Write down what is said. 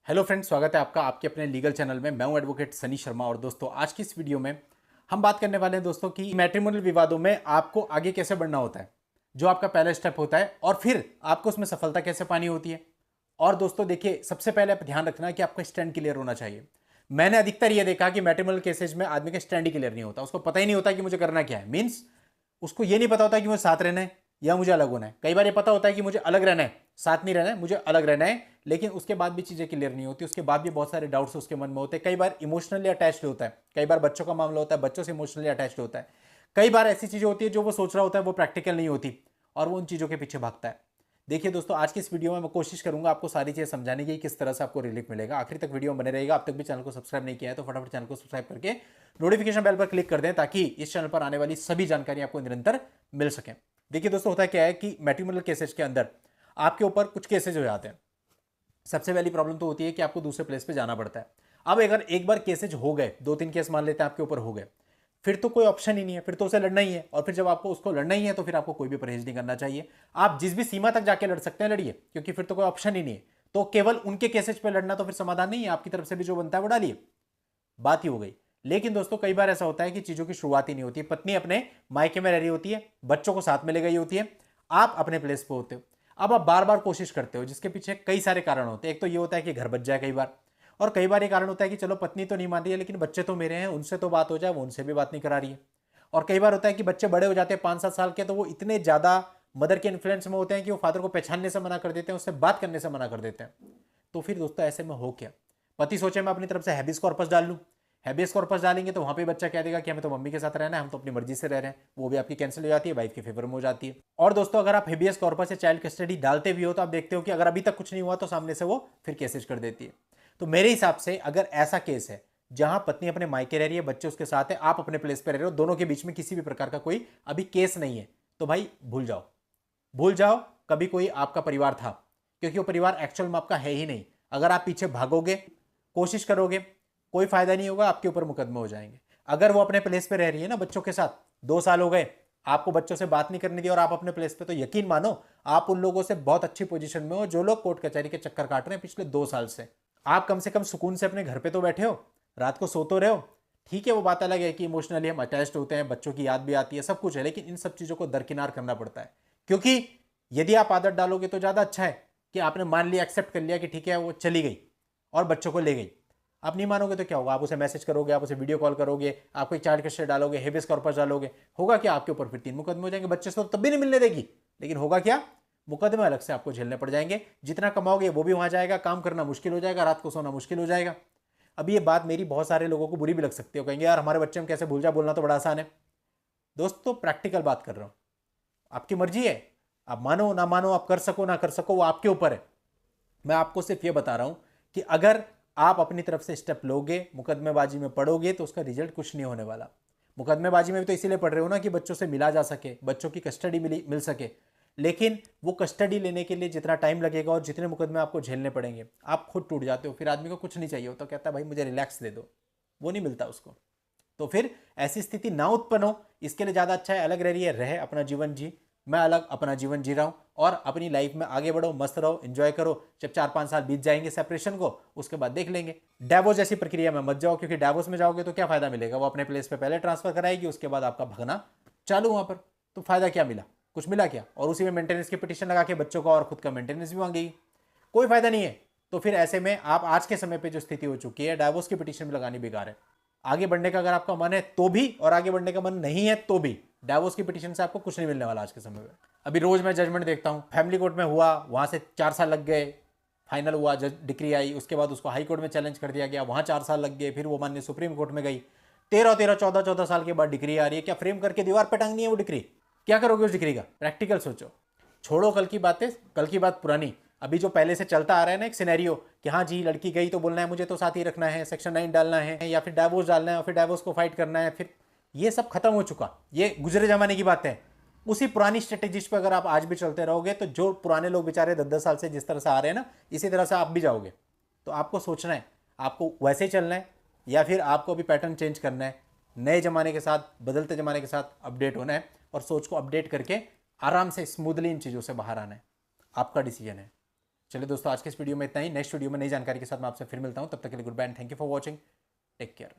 Hello friends, स्वागत है आपका आपके अपने लीगल चैनल में। मैं हूं एडवोकेट सनी शर्मा। और दोस्तों, आज की इस वीडियो में हम बात करने वाले हैं दोस्तों कि मैट्रिमोनियल विवादों में आपको आगे कैसे बढ़ना होता है, जो आपका पहला स्टेप होता है, और फिर आपको उसमें सफलता कैसे पानी होती है। और दोस्तों देखिए, सबसे पहले आप ध्यान रखना कि आपका स्टैंड क्लियर होना चाहिए। मैंने अधिकतर ये देखा कि मैट्रिमोनियल केसेज में आदमी का स्टैंड ही क्लियर नहीं होता, उसको पता ही नहीं होता कि मुझे करना क्या है। मीन्स उसको ये नहीं पता होता कि मुझे साथ रहना है या मुझे अलग होना है। कई बार ये पता होता है कि मुझे अलग रहना है, साथ नहीं रहना है, मुझे अलग रहना है, लेकिन उसके बाद भी चीजें क्लियर नहीं होती। उसके बाद भी बहुत सारे डाउट्स उसके मन में होते हैं। कई बार इमोशनली अटैच्ड होता है, कई बार बच्चों का मामला होता है, बच्चों से इमोशनली अटैच्ड होता है। कई बार ऐसी चीजें होती है जो वो सोच रहा होता है वो प्रैक्टिकल नहीं होती, और वो उन चीजों के पीछे भागता है। देखिए दोस्तों, आज की इस वीडियो में मैं कोशिश करूंगा आपको सारी चीजें समझाने की, किस तरह से आपको रिलीफ मिलेगा। आखिर तक वीडियो में बने रहेगा। अब तक भी चैनल को सब्सक्राइब नहीं किया है तो फटाफट चैनल को सब्सक्राइब करके नोटिफिकेशन बेल पर क्लिक कर दें, ताकि इस चैनल पर आने वाली सभी जानकारी आपको निरंतर मिल सके। देखिए दोस्तों, होता क्या है कि मैट्रिमोनियल केसेज के अंदर आपके ऊपर कुछ केसेज हो जाते हैं। सबसे पहली प्रॉब्लम तो होती है कि आपको दूसरे प्लेस पे जाना पड़ता है। अब अगर एक बार केसेज हो गए, 2-3 केस मान लेते हैं आपके ऊपर हो गए, फिर तो कोई ऑप्शन ही नहीं है, फिर तो उसे लड़ना ही है। और फिर जब आपको उसको लड़ना ही है तो फिर आपको कोई भी परहेज नहीं करना चाहिए। आप जिस भी सीमा तक जाके लड़ सकते हैं लड़िए, क्योंकि फिर तो कोई ऑप्शन ही नहीं है। तो केवल उनके केसेज पे लड़ना तो फिर समाधान नहीं है। आपकी तरफ से भी जो बनता है वो डालिए, बात ही हो गई। लेकिन दोस्तों, कई बार ऐसा होता है कि चीजों की शुरुआत ही नहीं होती है। पत्नी अपने मायके में रह रही होती है, बच्चों को साथ में ले गई होती है, आप अपने प्लेस पे होते हो। अब आप बार बार कोशिश करते हो, जिसके पीछे कई सारे कारण होते हैं। एक तो ये होता है कि घर बच जाए कई बार, और कई बार ये कारण होता है कि चलो पत्नी तो नहीं मान रही है, लेकिन बच्चे तो मेरे हैं, उनसे तो बात हो जाए, वो उनसे भी बात नहीं करा रही है। और कई बार होता है कि बच्चे बड़े हो जाते हैं 5-7 साल के, तो वो इतने ज्यादा मदर के इन्फ्लुएंस में होते हैं कि वो फादर को पहचानने से मना कर देते हैं, उससे बात करने से मना कर देते हैं। तो फिर दोस्तों, ऐसे में हो क्या? पति सोचे मैं अपनी तरफ से हैबियस कॉर्पस डाल लूं। हैबियस कॉर्पस डालेंगे तो वहां पे बच्चा कह देगा कि हमें तो मम्मी के साथ रहना है, हम तो अपनी मर्जी से रह रहे हैं। वो भी आपकी कैंसिल हो जाती है, वाइफ के फेवर में हो जाती है। और दोस्तों, अगर आप हेबियस कॉर्पस से चाइल्ड कस्टडी डालते भी हो तो आप देखते हो कि अगर अभी तक कुछ नहीं हुआ तो सामने से वो फिर केसेज कर देती है। तो मेरे हिसाब से अगर ऐसा केस है जहां पत्नी अपने मायके रह रही है, बच्चे उसके साथ है, आप अपने प्लेस पर रह रहे हो, दोनों के बीच में किसी भी प्रकार का कोई अभी केस नहीं है, तो भाई भूल जाओ, भूल जाओ कभी कोई आपका परिवार था। क्योंकि वो परिवार एक्चुअल में आपका है ही नहीं। अगर आप पीछे भागोगे, कोशिश करोगे, कोई फायदा नहीं होगा, आपके ऊपर मुकदमे हो जाएंगे। अगर वो अपने प्लेस पे रह रही है ना बच्चों के साथ, 2 साल हो गए, आपको बच्चों से बात नहीं करने दी और आप अपने प्लेस पे, तो यकीन मानो आप उन लोगों से बहुत अच्छी पोजीशन में हो जो लोग कोर्ट कचहरी के चक्कर काट रहे हैं पिछले 2 साल से। आप कम से कम सुकून से अपने घर पे तो बैठे हो, रात को सो तो रहे हो। ठीक है, वो बात अलग है कि इमोशनली हम अटैच्ड होते हैं, बच्चों की याद भी आती है, सब कुछ है, लेकिन इन सब चीजों को दरकिनार करना पड़ता है। क्योंकि यदि आप आदत डालोगे तो ज्यादा अच्छा है कि आपने मान लिया, एक्सेप्ट कर लिया कि ठीक है वो चली गई और बच्चों को ले गई। आप नहीं मानोगे तो क्या होगा? आप उसे मैसेज करोगे, आप उसे वीडियो कॉल करोगे, आप कोई चार्ज कस्टडी डालोगे, हेबियस कॉर्पस डालोगे, होगा क्या? आपके ऊपर फिर 3 मुकदमे हो जाएंगे। बच्चे से तो तब भी नहीं मिलने देगी, लेकिन होगा क्या? मुकदमे अलग से आपको झेलने पड़ जाएंगे। जितना कमाओगे वो भी वहां जाएगा, काम करना मुश्किल हो जाएगा, रात को सोना मुश्किल हो जाएगा। अब ये बात मेरी बहुत सारे लोगों को बुरी भी लग सकती है, कहेंगे यार हमारे बच्चे हम कैसे भूल जा, बोलना तो बड़ा आसान है। दोस्तों, प्रैक्टिकल बात कर रहा हूं, आपकी मर्जी है, आप मानो ना मानो, आप कर सको ना कर सको, वो आपके ऊपर है। मैं आपको सिर्फ ये बता रहा हूं कि अगर आप अपनी तरफ से स्टेप लोगे, मुकदमेबाजी में पढ़ोगे, तो उसका रिजल्ट कुछ नहीं होने वाला। मुकदमेबाजी में भी तो इसीलिए पढ़ रहे हो ना कि बच्चों से मिला जा सके, बच्चों की कस्टडी मिल सके। लेकिन वो कस्टडी लेने के लिए जितना टाइम लगेगा और जितने मुकदमे आपको झेलने पड़ेंगे, आप खुद टूट जाते हो। फिर आदमी को कुछ नहीं चाहिए होता, तो कहता है भाई मुझे रिलैक्स दे दो, वो नहीं मिलता उसको। तो फिर ऐसी स्थिति ना उत्पन्न हो, इसके लिए ज़्यादा अच्छा है अलग रह रही है, रहे अपना जीवन जी। मैं अलग अपना जीवन जी रहा हूँ, और अपनी लाइफ में आगे बढ़ो, मस्त रहो, एंजॉय करो। जब 4-5 साल बीत जाएंगे सेपरेशन को, उसके बाद देख लेंगे। डाइवोर्स जैसी प्रक्रिया में मत जाओ, क्योंकि डाइवोर्स में जाओगे तो क्या फायदा मिलेगा? वो अपने प्लेस पे पहले ट्रांसफर कराएगी, उसके बाद आपका भगना चालू वहां पर। तो फायदा क्या मिला? कुछ मिला क्या? और उसी में मेंटेनेंस की पिटीशन लगा के बच्चों का और खुद का मेंटेनेंस भी मांगेगी, कोई फायदा नहीं है। तो फिर ऐसे में आप आज के समय पे जो स्थिति हो चुकी है, डाइवोर्स की पिटीशन भी लगानी बेकार है। आगे बढ़ने का अगर आपका मन है तो भी, और आगे बढ़ने का मन नहीं है तो भी, डाइवोर्स की पिटीशन से आपको कुछ नहीं मिलने वाला आज के समय में। अभी रोज मैं जजमेंट देखता हूं, फैमिली कोर्ट में हुआ, वहां से 4 साल लग गए, फाइनल हुआ, जज डिक्री आई, उसके बाद उसको हाई कोर्ट में चैलेंज कर दिया गया, वहां 4 साल लग गए, फिर वो माननीय सुप्रीम कोर्ट में गई, 13-13, 14-14 साल के बाद डिग्री आ रही है। क्या फ्रेम करके दीवार पे टांगनी है वो डिग्री? क्या करोगे उस डिग्री का? प्रैक्टिकल सोचो। छोड़ो कल की बातें, कल की बात पुरानी। अभी जो पहले से चलता आ रहा है ना एक सिनेरियो, कि हाँ जी लड़की गई तो बोलना है मुझे तो साथ ही रखना है, सेक्शन 9 डालना है, या फिर डाइवोर्स डालना है, और फिर डाइवोर्स को फाइट करना है, फिर ये सब खत्म हो चुका। ये गुजरे जमाने की बात है। उसी पुरानी स्ट्रेटेजीज पे अगर आप आज भी चलते रहोगे, तो जो पुराने लोग बेचारे 10-10 साल से जिस तरह से आ रहे हैं ना, इसी तरह से आप भी जाओगे। तो आपको सोचना है, आपको वैसे ही चलना है, या फिर आपको अभी पैटर्न चेंज करना है, नए जमाने के साथ, बदलते जमाने के साथ अपडेट होना है, और सोच को अपडेट करके आराम से स्मूथली इन चीज़ों से बाहर आना है। आपका डिसीजन है। चलिए दोस्तों, आज के इस वीडियो में इतना ही। नेक्स्ट वीडियो में नई जानकारी के साथ मैं आपसे फिर मिलता हूं। तब तक के लिए goodbye and thank you for watching. Take care.